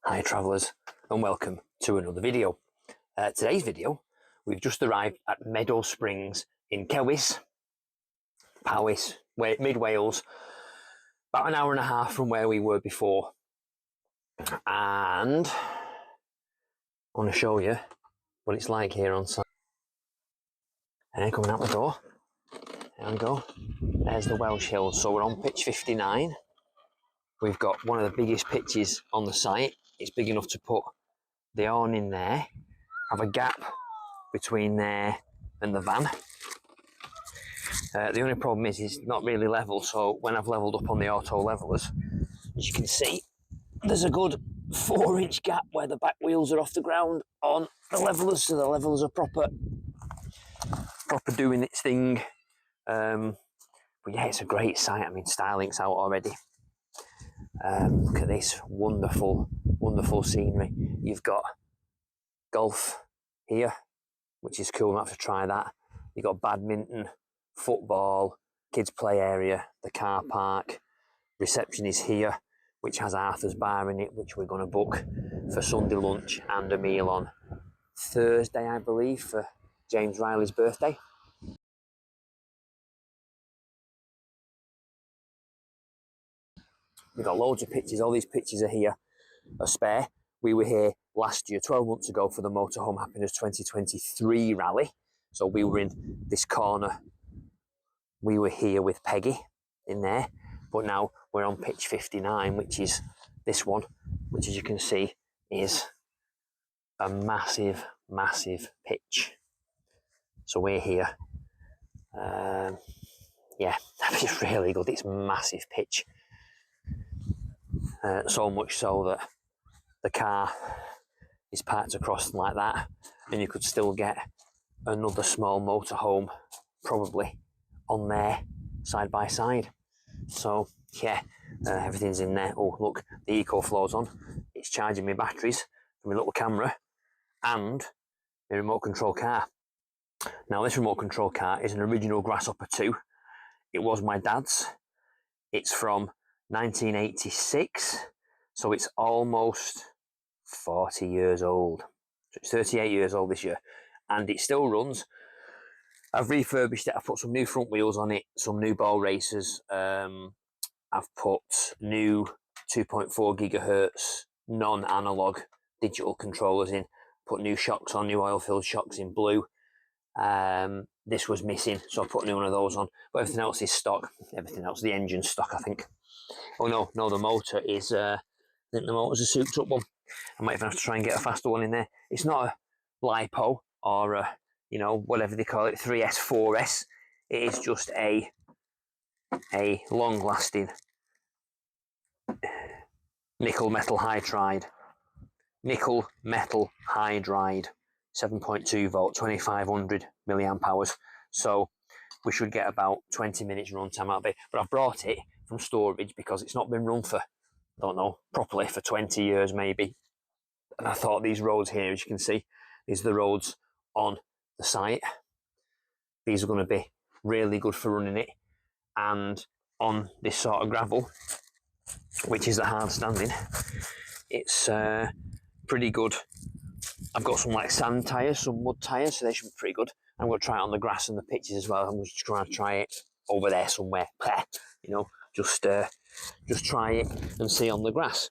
Hi travellers, and welcome to another video. Today's video, we've just arrived at Meadow Springs in Powys, mid Wales, about an hour and a half from where we were before. And I want to show you what it's like here on site. And coming out the door, there we go, there's the Welsh Hills. So we're on pitch 59. We've got one of the biggest pitches on the site. It's big enough to put the awning there, have a gap between there and the van. The only problem is it's not really level, so when I've levelled up on the auto levelers, as you can see, there's a good 4-inch gap where the back wheels are off the ground on the levelers, so the levelers are proper doing its thing. But yeah, it's a great site. I mean, Starlink's out already. Look at this wonderful scenery. You've got golf here, which is cool. I'm going to have to try that. You've got badminton, football, kids play area, the car park. Reception is here, which has Arthur's bar in it, which we're going to book for Sunday lunch and a meal on Thursday, I believe, for James Riley's birthday. We've got loads of pictures. All these pictures are here, are spare. We were here last year, 12 months ago, for the Motorhome Happiness 2023 rally. So we were in this corner. We were here with Peggy in there. But now we're on pitch 59, which is this one, which, as you can see, is a massive pitch. So we're here. Yeah, it's really good. It's massive pitch. So much so that the car is parked across like that, and you could still get another small motorhome probably on there side by side. So yeah, everything's in there. Oh look, the EcoFlow's on. It's charging my batteries from my little camera and my remote control car. Now this remote control car is an original Grasshopper 2. It was my dad's. It's from 1986, so it's almost 40 years old. So it's 38 years old this year, and it still runs. I've refurbished it. I've put some new front wheels on it, some new ball racers. I've put new 2.4 gigahertz non-analog digital controllers in, put new shocks on, new oil-filled shocks in blue. This was missing, so I put a new one of those on, but everything else is stock. Everything else, the engine's stock, I think. Oh no, the motor is, I think the motor's a souped up one. I might even have to try and get a faster one in there. It's not a LiPo or a, you know, whatever they call it, 3S, 4S. It is just a long-lasting nickel metal hydride, 7.2 volt, 2500 milliamp hours. So we should get about 20 minutes run time out of it. But I've brought it from storage because it's not been run for, I don't know, properly for 20 years maybe. And I thought these roads here, as you can see, these are the roads on the site. These are going to be really good for running it. And on this sort of gravel, which is the hard standing, it's pretty good. I've got some like sand tyres, some mud tyres, so they should be pretty good. I'm going to try it on the grass and the pitches as well. I'm just going to try it over there somewhere. You know, just try it and see on the grass.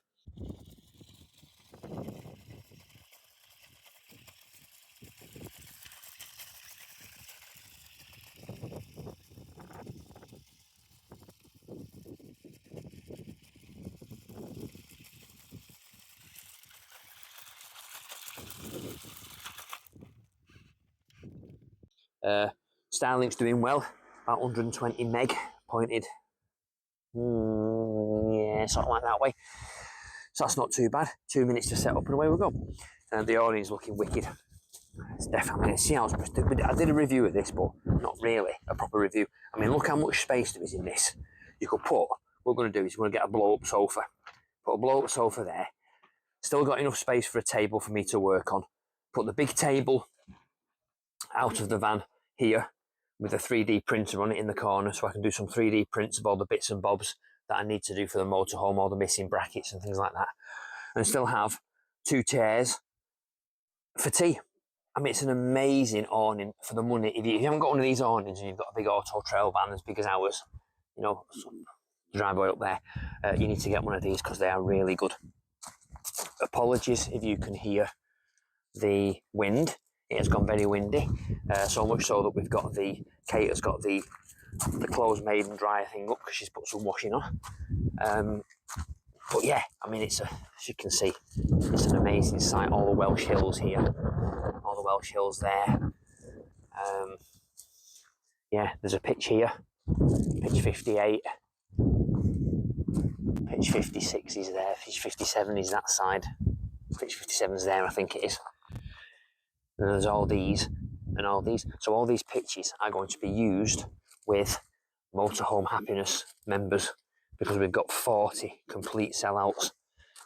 Starlink's doing well, about 120 meg pointed. Yeah, something like that way. So that's not too bad. 2 minutes to set up and away we go. And the awning's looking wicked. It's definitely, see how I did a review of this, but not really a proper review. I mean, look how much space there is in this. You could put, what we're going to do is we're going to get a blow-up sofa. Put a blow-up sofa there. Still got enough space for a table for me to work on. Put the big table out of the van here with a 3D printer on it in the corner, so I can do some 3D prints of all the bits and bobs that I need to do for the motorhome, all the missing brackets and things like that. And still have 2 chairs for tea. I mean, it's an amazing awning for the money. If you haven't got one of these awnings and you've got a big auto trail van as big as ours, you know, driveway up there, you need to get one of these because they are really good. Apologies if you can hear the wind. It has gone very windy, so much so that we've got Kate has got the clothes made and dryer thing up because she's put some washing on. But yeah, I mean, as you can see, it's an amazing sight. All the Welsh hills here, all the Welsh hills there. Yeah, there's a pitch here, pitch 58, pitch 56 is there, pitch 57 is that side, pitch 57 is there, I think it is. And there's all these and all these. So all these pitches are going to be used with Motorhome Happiness members because we've got 40 complete sellouts,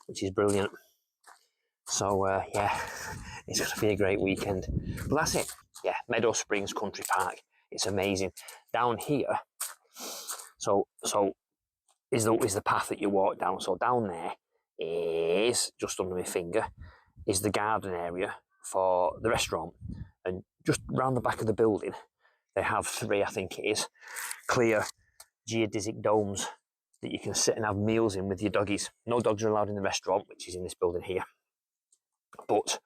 which is brilliant. So yeah, it's going to be a great weekend. But that's it. Yeah, Meadow Springs Country Park. It's amazing. Down here, so is the path that you walk down. So down there is, just under my finger, is the garden area for the restaurant. And just round the back of the building, they have 3, I think it is, clear geodesic domes that you can sit and have meals in with your doggies. No dogs are allowed in the restaurant, which is in this building here. But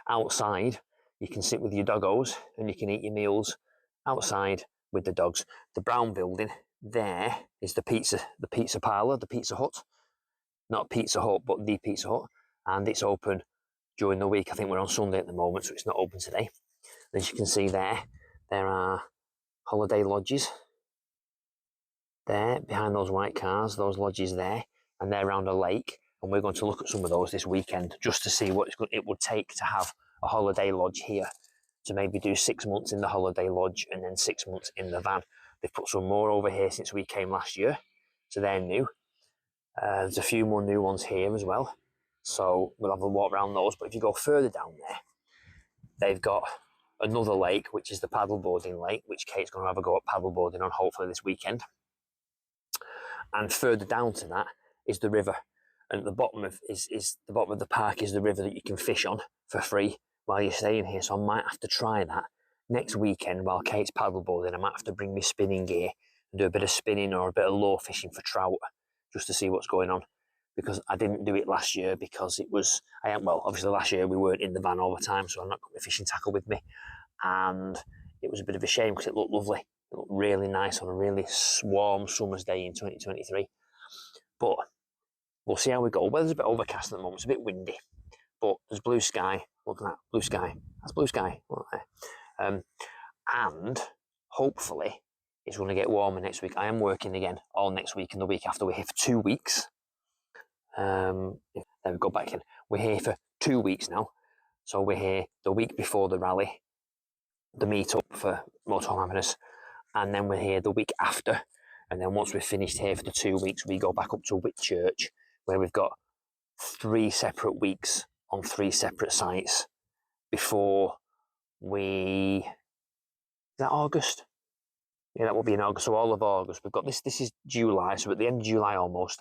outside, you can sit with your doggos and you can eat your meals outside with the dogs. The brown building there is the pizza parlour, the Pizza Hut. Not Pizza Hut, but the Pizza Hut. And it's open during the week. I think we're on Sunday at the moment, so it's not open today. As you can see there are holiday lodges there behind those white cars, those lodges there, and they're around a lake. And we're going to look at some of those this weekend just to see what it would take to have a holiday lodge here, to maybe do 6 months in the holiday lodge and then 6 months in the van. They've put some more over here since we came last year, so they're new. There's a few more new ones here as well, so we'll have a walk around those. But if you go further down there, they've got another lake, which is the paddleboarding lake, which Kate's going to have a go at paddleboarding on hopefully this weekend. And further down to that is the river. And at the bottom of the bottom of the park is the river that you can fish on for free while you're staying here. So I might have to try that next weekend while Kate's paddleboarding. I might have to bring my spinning gear and do a bit of spinning or a bit of lure fishing for trout just to see what's going on. Because I didn't do it last year because it was, obviously last year we weren't in the van all the time, so I've not got my fishing tackle with me. And it was a bit of a shame because it looked lovely. It looked really nice on a really warm summer's day in 2023. But we'll see how we go. Weather's a bit overcast at the moment. It's a bit windy, but there's blue sky. Look at that, blue sky. That's blue sky. And hopefully it's going to get warmer next week. I am working again all next week and the week after. We're here for 2 weeks. Then we go back in. We're here for 2 weeks now. So we're here the week before the rally, the meetup for Motorhome Happiness, and then we're here the week after. And then once we've finished here for the 2 weeks, we go back up to Whitchurch, where we've got 3 separate weeks on 3 separate sites before is that August? Yeah, that will be in August. So all of August, we've got this is July, so at the end of July almost,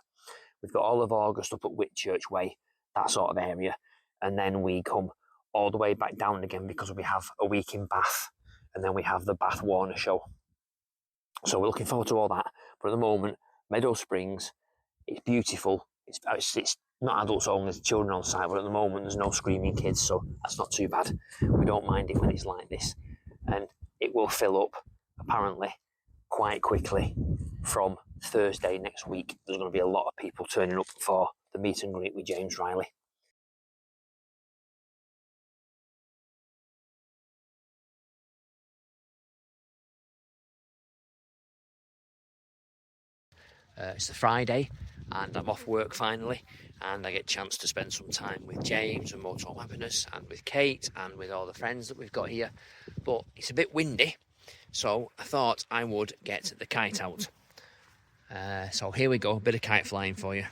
we've got all of August up at Whitchurch Way, that sort of area. And then we come all the way back down again because we have a week in Bath, and then we have the Bath Warner show. So we're looking forward to all that. But at the moment, Meadow Springs, it's beautiful. It's not adults only, there's children on site, but at the moment there's no screaming kids, so that's not too bad. We don't mind it when it's like this. And it will fill up, apparently, quite quickly from Thursday next week. There's going to be a lot of people turning up for the meet and greet with James Riley. It's a Friday and I'm off work finally, and I get a chance to spend some time with James and Motorhome Happiness and with Kate and with all the friends that we've got here. But it's a bit windy, so I thought I would get the kite out. So here we go, a bit of kite flying for you.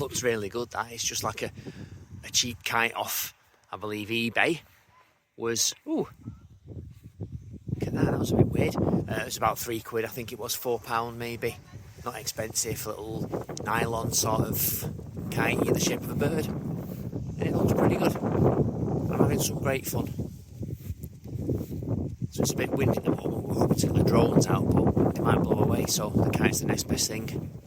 looks really good. That it's just like a cheap kite off, I believe, eBay. Was, ooh, look at that, that was a bit weird. It was about £3, I think it was, £4 maybe. Not expensive, little nylon sort of kite in the shape of a bird. And it looks pretty good. I'm having some great fun. So it's a bit windy at the moment, we're hoping to get the drones out, but they might blow away, so the kite's the next best thing.